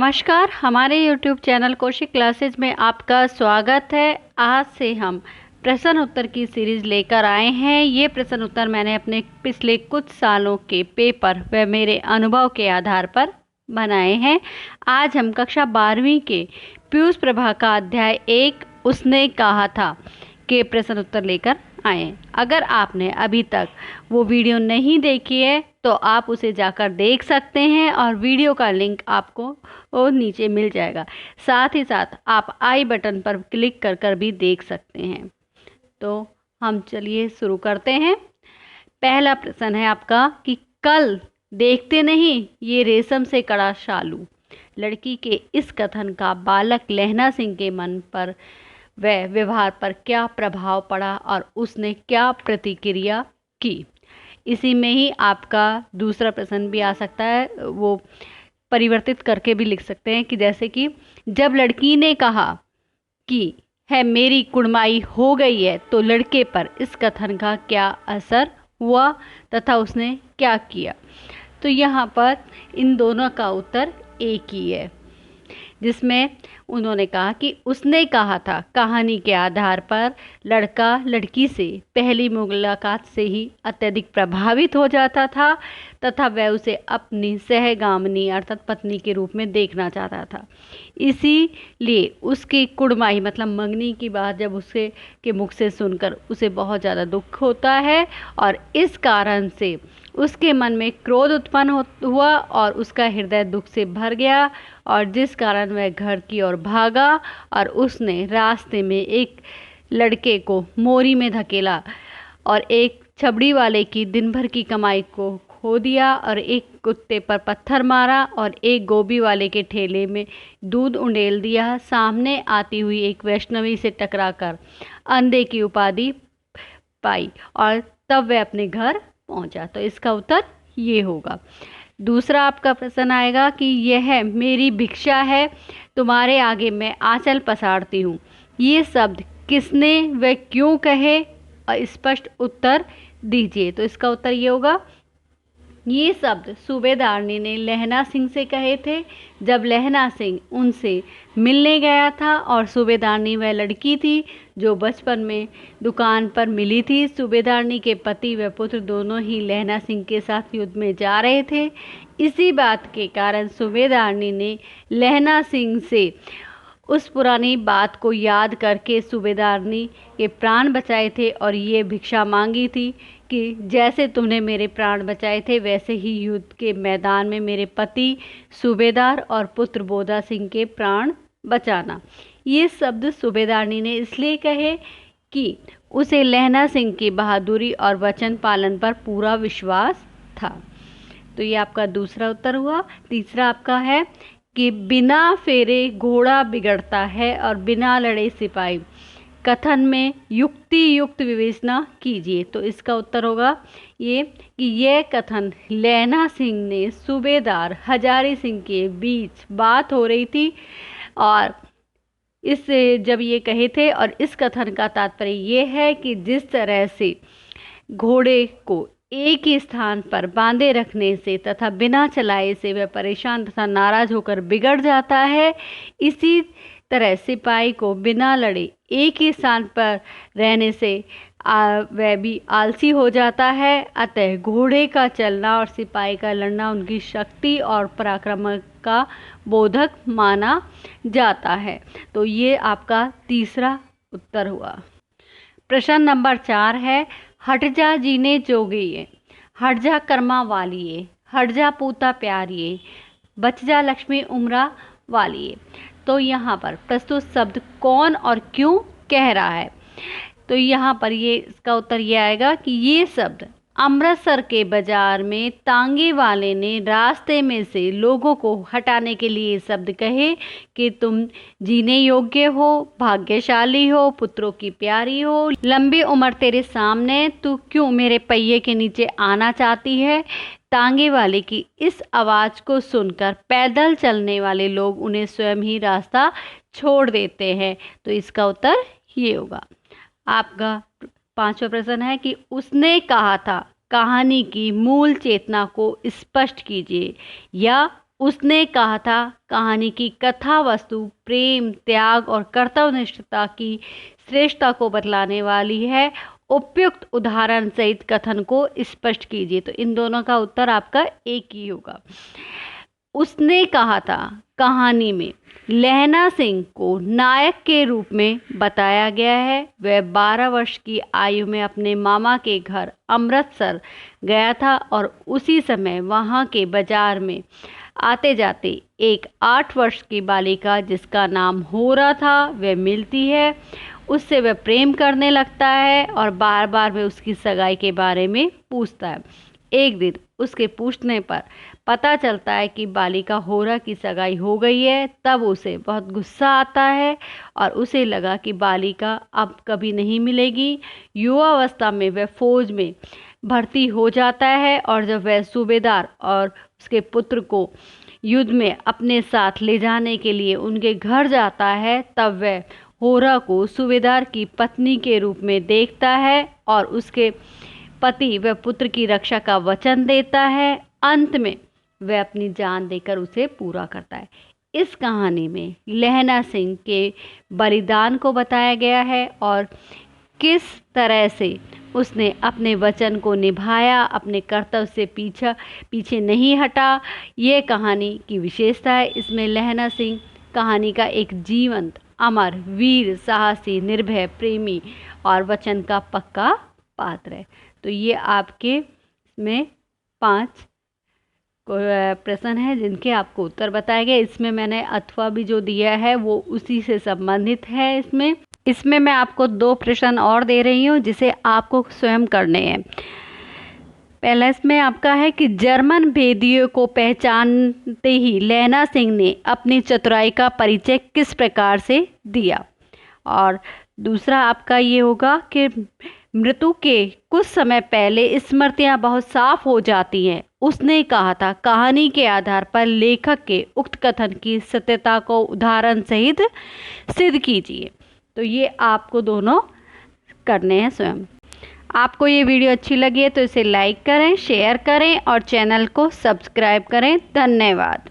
नमस्कार, हमारे YouTube channel Kaushik classes में आपका स्वागत है। आज से हम प्रश्न उत्तर की सीरीज़ लेकर आए हैं। ये प्रश्न उत्तर मैंने अपने पिछले कुछ सालों के पेपर व मेरे अनुभव के आधार पर बनाए हैं। आज हम कक्षा 12वीं के पीयूष प्रभा का अध्याय 1 उसने कहा था के प्रश्न उत्तर लेकर आए हैं। अगर आपने अभी तक वो वीडियो नहीं देखी है तो आप उसे जाकर देख सकते हैं और वीडियो का लिंक आपको वो नीचे मिल जाएगा। साथ ही साथ आप आई बटन पर क्लिक कर कर भी देख सकते हैं। तो हम चलिए शुरू करते हैं। पहला प्रश्न है आपका कि कल देखते नहीं ये रेशम से कड़ा शालू। लड़की के इस कथन का बालक लहना सिंह के मन पर व व्यवहार पर क्या प्रभाव पड़ा और उसने क्या प्रतिक्रिया की। इसी में ही आपका दूसरा प्रश्न भी आ सकता है, वो परिवर्तित करके भी लिख सकते हैं कि जैसे कि जब लड़की ने कहा कि है मेरी कुड़माई हो गई है तो लड़के पर इस कथन का क्या असर हुआ तथा उसने क्या किया। तो यहाँ पर इन दोनों का उत्तर एक ही है, जिसमें उन्होंने कहा कि उसने कहा था कहानी के आधार पर लड़का लड़की से पहली मुलाकात से ही अत्यधिक प्रभावित हो जाता था तथा वह उसे अपनी सहगामिनी अर्थात पत्नी के रूप में देखना चाहता था। इसीलिए उसकी कुड़माई मतलब मंगनी की बात जब उसके के मुख से सुनकर उसे बहुत ज़्यादा दुख होता है और इस कारण से उसके मन में क्रोध उत्पन्न हुआ और उसका हृदय दुख से भर गया और जिस कारण वह घर की ओर भागा और उसने रास्ते में एक लड़के को मोरी में धकेला और एक छबड़ी वाले की दिन भर की कमाई को खो दिया और एक कुत्ते पर पत्थर मारा और एक गोभी वाले के ठेले में दूध उंडेल दिया। सामने आती हुई एक वैष्णवी से टकराकर अंधे की उपाधि पाई और तब वह अपने घर पहुंचा। तो इसका उत्तर ये होगा। दूसरा आपका प्रश्न आएगा कि यह मेरी भिक्षा है, तुम्हारे आगे मैं आंचल पसारती हूँ। ये शब्द किसने व क्यों कहे और स्पष्ट उत्तर दीजिए। तो इसका उत्तर ये होगा, ये शब्द सूबेदारनी ने लहना सिंह से कहे थे जब लहना सिंह उनसे मिलने गया था और सूबेदारनी वह लड़की थी जो बचपन में दुकान पर मिली थी। सूबेदारनी के पति व पुत्र दोनों ही लहना सिंह के साथ युद्ध में जा रहे थे। इसी बात के कारण सूबेदारनी ने लहना सिंह से उस पुरानी बात को याद करके सूबेदारनी के प्राण बचाए थे और ये भिक्षा मांगी थी कि जैसे तुमने मेरे प्राण बचाए थे वैसे ही युद्ध के मैदान में मेरे पति सूबेदार और पुत्र बोधा सिंह के प्राण बचाना। ये शब्द सूबेदारनी ने इसलिए कहे कि उसे लहना सिंह की बहादुरी और वचन पालन पर पूरा विश्वास था। तो ये आपका दूसरा उत्तर हुआ। तीसरा आपका है कि बिना फेरे घोड़ा बिगड़ता है और बिना लड़े सिपाही। कथन में युक्ति युक्त विवेचना कीजिए। तो इसका उत्तर होगा ये कि यह कथन लहना सिंह ने सूबेदार हजारी सिंह के बीच बात हो रही थी और इससे जब ये कहे थे और इस कथन का तात्पर्य ये है कि जिस तरह से घोड़े को एक ही स्थान पर बांधे रखने से तथा बिना चलाए से वह परेशान तथा नाराज होकर बिगड़ जाता है, इसी तरह सिपाही को बिना लड़े एक ही स्थान पर रहने से वह भी आलसी हो जाता है। अतः घोड़े का चलना और सिपाही का लड़ना उनकी शक्ति और पराक्रम का बोधक माना जाता है। तो ये आपका तीसरा उत्तर हुआ। प्रश्न नंबर 4 है, हट जा जीने जोगिए, हट जा कर्मा वालिए, हट जा पूता प्यारिए, बच जा लक्ष्मी उमरा वालिए। तो यहाँ पर प्रस्तुत शब्द कौन और क्यों कह रहा है। तो यहाँ पर ये इसका उत्तर ये आएगा कि ये शब्द अमृतसर के बाजार में तांगे वाले ने रास्ते में से लोगों को हटाने के लिए शब्द कहे कि तुम जीने योग्य हो, भाग्यशाली हो, पुत्रों की प्यारी हो, लंबी उम्र तेरे सामने, तू क्यों मेरे पहिए के नीचे आना चाहती है। तांगे वाले की इस आवाज़ को सुनकर पैदल चलने वाले लोग उन्हें स्वयं ही रास्ता छोड़ देते हैं। तो इसका उत्तर ये होगा। आपका 5वां प्रश्न है कि उसने कहा था कहानी की मूल चेतना को स्पष्ट कीजिए या उसने कहा था, कहानी की कथा वस्तु प्रेम, त्याग और कर्तव्यनिष्ठता की श्रेष्ठता को बतलाने वाली है। उपयुक्त उदाहरण सहित कथन को स्पष्ट कीजिए। तो इन दोनों का उत्तर आपका एक ही होगा। उसने कहा था कहानी में लहना सिंह को नायक के रूप में बताया गया है। वह 12 वर्ष की आयु में अपने मामा के घर अमृतसर गया था और उसी समय वहां के बाजार में आते जाते एक 8 वर्ष की बालिका जिसका नाम होरा था वह मिलती है। उससे वह प्रेम करने लगता है और बार बार वह उसकी सगाई के बारे में पूछता है। एक दिन उसके पूछने पर पता चलता है कि बालिका होरा की सगाई हो गई है। तब उसे बहुत गुस्सा आता है और उसे लगा कि बालिका अब कभी नहीं मिलेगी। युवावस्था में वह फौज में भर्ती हो जाता है और जब वह सूबेदार और उसके पुत्र को युद्ध में अपने साथ ले जाने के लिए उनके घर जाता है, तब वह होरा को सूबेदार की पत्नी के रूप में देखता है और उसके पति व पुत्र की रक्षा का वचन देता है। अंत में वह अपनी जान देकर उसे पूरा करता है। इस कहानी में लहना सिंह के बलिदान को बताया गया है और किस तरह से उसने अपने वचन को निभाया, अपने कर्तव्य से पीछे नहीं हटा। ये कहानी की विशेषता है। इसमें लहना सिंह कहानी का एक जीवंत, अमर, वीर, साहसी, निर्भय, प्रेमी और वचन का पक्का पात्र है। तो ये आपके में 5 प्रश्न है जिनके आपको उत्तर बताए गए। इसमें मैंने अथवा भी जो दिया है वो उसी से संबंधित है। इसमें मैं आपको 2 प्रश्न और दे रही हूँ जिसे आपको स्वयं करने हैं। पहला इसमें आपका है कि जर्मन भेदियों को पहचानते ही लहना सिंह ने अपनी चतुराई का परिचय किस प्रकार से दिया। और दूसरा आपका ये होगा कि मृत्यु के कुछ समय पहले स्मृतियां बहुत साफ हो जाती हैं। उसने कहा था कहानी के आधार पर लेखक के उक्त कथन की सत्यता को उदाहरण सहित सिद्ध कीजिए। तो ये आपको दोनों करने हैं स्वयं। आपको ये वीडियो अच्छी लगी है तो इसे लाइक करें, शेयर करें और चैनल को सब्सक्राइब करें। धन्यवाद।